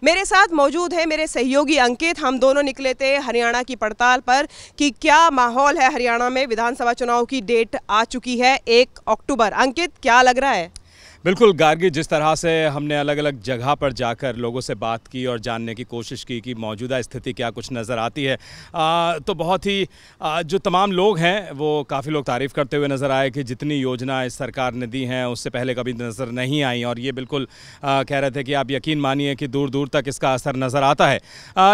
मेरे साथ मौजूद है मेरे सहयोगी अंकित। हम दोनों निकले थे हरियाणा की पड़ताल पर कि क्या माहौल है हरियाणा में। विधानसभा चुनाव की डेट आ चुकी है 1 अक्टूबर। अंकित, क्या लग रहा है? बिल्कुल गार्गी, जिस तरह से हमने अलग अलग जगह पर जाकर लोगों से बात की और जानने की कोशिश की कि मौजूदा स्थिति क्या कुछ नज़र आती है, तो बहुत ही जो तमाम लोग हैं वो काफ़ी लोग तारीफ़ करते हुए नज़र आए कि जितनी योजना इस सरकार ने दी हैं उससे पहले कभी नज़र नहीं आई। और ये बिल्कुल कह रहे थे कि आप यकीन मानिए कि दूर दूर तक इसका असर नज़र आता है।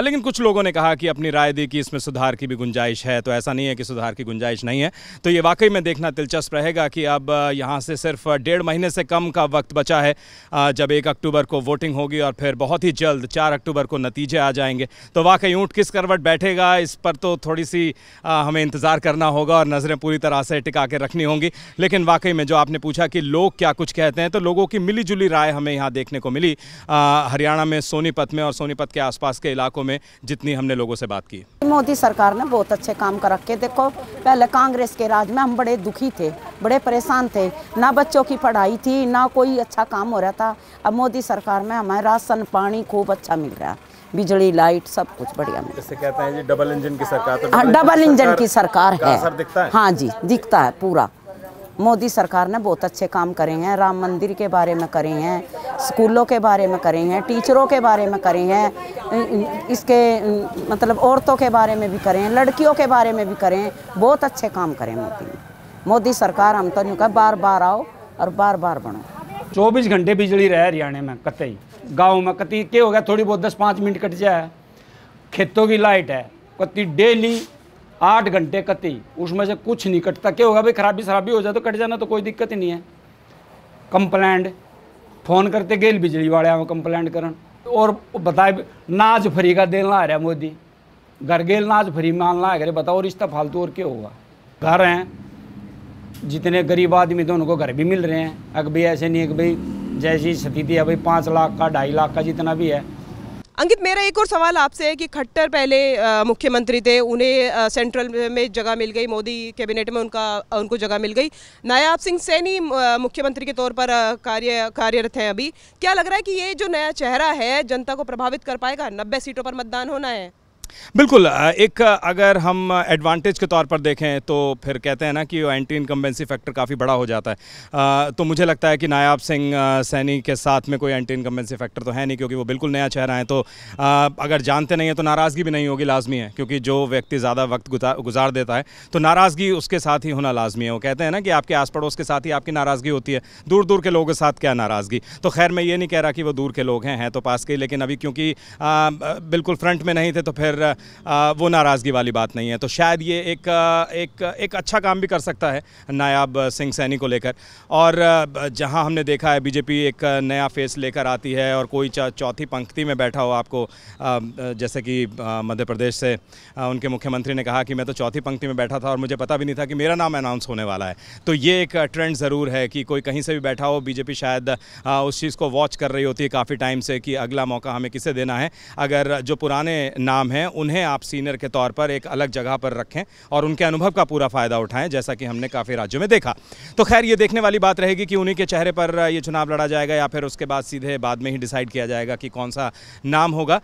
लेकिन कुछ लोगों ने कहा कि अपनी राय दी कि इसमें सुधार की भी गुंजाइश है। तो ऐसा नहीं है कि सुधार की गुंजाइश नहीं है। तो ये वाकई में देखना दिलचस्प रहेगा कि अब यहाँ से सिर्फ 1.5 महीने से कम का वक्त बचा है जब 1 अक्टूबर को वोटिंग होगी और फिर बहुत ही जल्द 4 अक्टूबर को नतीजे आ जाएंगे। तो वाकई ऊँट किस करवट बैठेगा, इस पर तो थोड़ी सी हमें इंतज़ार करना होगा और नज़रें पूरी तरह से टिका के रखनी होंगी। लेकिन वाकई में जो आपने पूछा कि लोग क्या कुछ कहते हैं, तो लोगों की मिली जुली राय हमें यहाँ देखने को मिली हरियाणा में सोनीपत में और सोनीपत के आसपास के इलाकों में जितनी हमने लोगों से बात की। मोदी सरकार ने बहुत अच्छे काम कर रखे। देखो, पहले कांग्रेस के राज में हम बड़े दुखी थे, बड़े परेशान थे, ना बच्चों की पढ़ाई थी, ना कोई अच्छा काम हो रहा था। अब मोदी सरकार में हमें राशन पानी खूब अच्छा मिल रहा है, बिजली लाइट सब कुछ बढ़िया मिल रहा है। जैसे कहते हैं जी डबल इंजन की सरकार, तो डबल इंजन की सरकार है। असर दिखता है? हाँ जी, दिखता है पूरा। मोदी सरकार ने बहुत अच्छे काम करे हैं। राम मंदिर के बारे में करे हैं, स्कूलों के बारे में करे हैं, टीचरों के बारे में करे हैं, इसके मतलब औरतों के बारे में भी करे हैं, लड़कियों के बारे में भी करे हैं। बहुत अच्छे काम करें मोदी सरकार। हम तो नहीं कहा बार बार आओ और बार बार बनो। 24 घंटे बिजली रहे हरियाणा में, कतई गाँव में कति क्या हो गया, थोड़ी बहुत 10-5 मिनट कट जाए। खेतों की लाइट है कति डेली 8 घंटे कति, उसमें से कुछ नहीं कटता। क्या होगा भाई, खराबी हो जाए तो कट जाना, तो कोई दिक्कत ही नहीं है। कंप्लेंट फोन करते गेल बिजली वाले हम कंप्लेंट करन और बताए नाज फ्री का देना आ रहा है मोदी, घर गेल नाज फ्री मानना है। बताओ रिश्ता फालतू और क्या होगा। घर हैं जितने गरीब आदमी तो उनको घर भी मिल रहे हैं। अगर भाई ऐसे नहीं है कि भाई जैसी स्थिति है भाई 5 लाख का 2.5 लाख का जितना भी है। अंकित, मेरा एक और सवाल आपसे है कि खट्टर पहले मुख्यमंत्री थे, उन्हें सेंट्रल में जगह मिल गई, मोदी कैबिनेट में उनको जगह मिल गई। नायाब सिंह सैनी मुख्यमंत्री के तौर पर कार्यरत हैं अभी। क्या लग रहा है कि ये जो नया चेहरा है जनता को प्रभावित कर पाएगा? 90 सीटों पर मतदान होना है। बिल्कुल, एक अगर हम एडवांटेज के तौर पर देखें तो फिर कहते हैं ना कि एंटी इनकम्बेंसी फैक्टर काफ़ी बड़ा हो जाता है। तो मुझे लगता है कि नायाब सिंह सैनी के साथ में कोई एंटी इनकम्बेंसी फैक्टर तो है नहीं, क्योंकि वो बिल्कुल नया चेहरा है। तो अगर जानते नहीं हैं तो नाराज़गी भी नहीं होगी, लाजमी है, क्योंकि जो व्यक्ति ज़्यादा वक्त गुजार देता है तो नाराज़गी उसके साथ ही होना लाजमी है। वो कहते हैं ना कि आपके आस पड़ोस के साथ ही आपकी नाराज़गी होती है, दूर दूर के लोगों के साथ क्या नाराज़गी। तो खैर मैं ये नहीं कह रहा कि वो दूर के लोग हैं तो पास के, लेकिन अभी क्योंकि बिल्कुल फ्रंट में नहीं थे तो फिर वो नाराज़गी वाली बात नहीं है। तो शायद ये एक अच्छा काम भी कर सकता है नायाब सिंह सैनी को लेकर। और जहां हमने देखा है बीजेपी एक नया फेस लेकर आती है और कोई चौथी पंक्ति में बैठा हो, आपको जैसे कि मध्य प्रदेश से उनके मुख्यमंत्री ने कहा कि मैं तो चौथी पंक्ति में बैठा था और मुझे पता भी नहीं था कि मेरा नाम अनाउंस होने वाला है। तो ये एक ट्रेंड ज़रूर है कि कोई कहीं से भी बैठा हो, बीजेपी शायद उस चीज़ को वॉच कर रही होती है काफ़ी टाइम से कि अगला मौका हमें किसे देना है। अगर जो पुराने नाम हैं उन्हें आप सीनियर के तौर पर एक अलग जगह पर रखें और उनके अनुभव का पूरा फ़ायदा उठाएं, जैसा कि हमने काफ़ी राज्यों में देखा। तो खैर ये देखने वाली बात रहेगी कि उन्हीं के चेहरे पर ये चुनाव लड़ा जाएगा या फिर उसके बाद सीधे बाद में ही डिसाइड किया जाएगा कि कौन सा नाम होगा।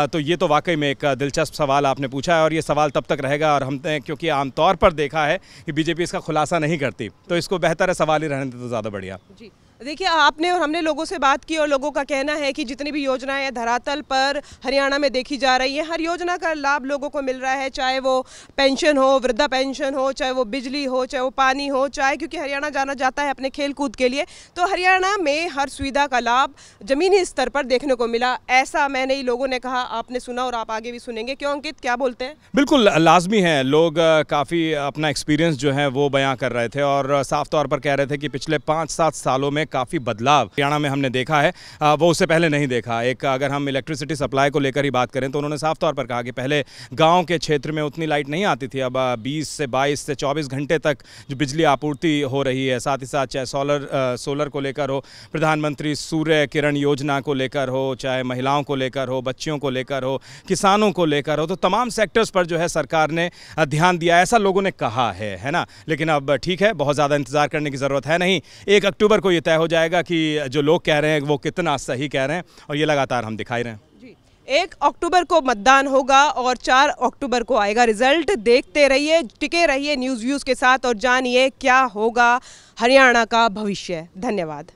तो ये तो वाकई में एक दिलचस्प सवाल आपने पूछा है और ये सवाल तब तक रहेगा। और हमने क्योंकि आमतौर पर देखा है कि बीजेपी इसका खुलासा नहीं करती, तो इसको बेहतर है सवाल ही रहने दें तो ज़्यादा बढ़िया। जी देखिए, आपने और हमने लोगों से बात की और लोगों का कहना है कि जितनी भी योजनाएं धरातल पर हरियाणा में देखी जा रही हैं, हर योजना का लाभ लोगों को मिल रहा है, चाहे वो पेंशन हो, वृद्धा पेंशन हो, चाहे वो बिजली हो, चाहे वो पानी हो, चाहे क्योंकि हरियाणा जाना जाता है अपने खेल कूद के लिए, तो हरियाणा में हर सुविधा का लाभ ज़मीनी स्तर पर देखने को मिला। ऐसा मैंने ही लोगों ने कहा, आपने सुना और आप आगे भी सुनेंगे। क्यों अंकित, क्या बोलते हैं? बिल्कुल लाजमी है, लोग काफ़ी अपना एक्सपीरियंस जो है वो बयां कर रहे थे और साफ तौर पर कह रहे थे कि पिछले 5-7 सालों में काफ़ी बदलाव हरियाणा में हमने देखा है, वो उससे पहले नहीं देखा। एक अगर हम इलेक्ट्रिसिटी सप्लाई को लेकर ही बात करें तो उन्होंने साफ तौर पर कहा कि पहले गांव के क्षेत्र में उतनी लाइट नहीं आती थी, अब 20 से 22 से 24 घंटे तक जो बिजली आपूर्ति हो रही है। साथ ही साथ चाहे सोलर को लेकर हो, प्रधानमंत्री सूर्य किरण योजना को लेकर हो, चाहे महिलाओं को लेकर हो, बच्चियों को लेकर हो, किसानों को लेकर हो, तो तमाम सेक्टर्स पर जो है सरकार ने ध्यान दिया, ऐसा लोगों ने कहा है ना। लेकिन अब ठीक है, बहुत ज़्यादा इंतज़ार करने की ज़रूरत है नहीं। 1 अक्टूबर को ये तय हो जाएगा कि जो लोग कह रहे हैं वो कितना सही कह रहे हैं और ये लगातार हम दिखाई रहे हैं। 1 अक्टूबर को मतदान होगा और 4 अक्टूबर को आएगा रिजल्ट। देखते रहिए, टिके रहिए न्यूज़ व्यूज़ के साथ और जानिए क्या होगा हरियाणा का भविष्य। धन्यवाद।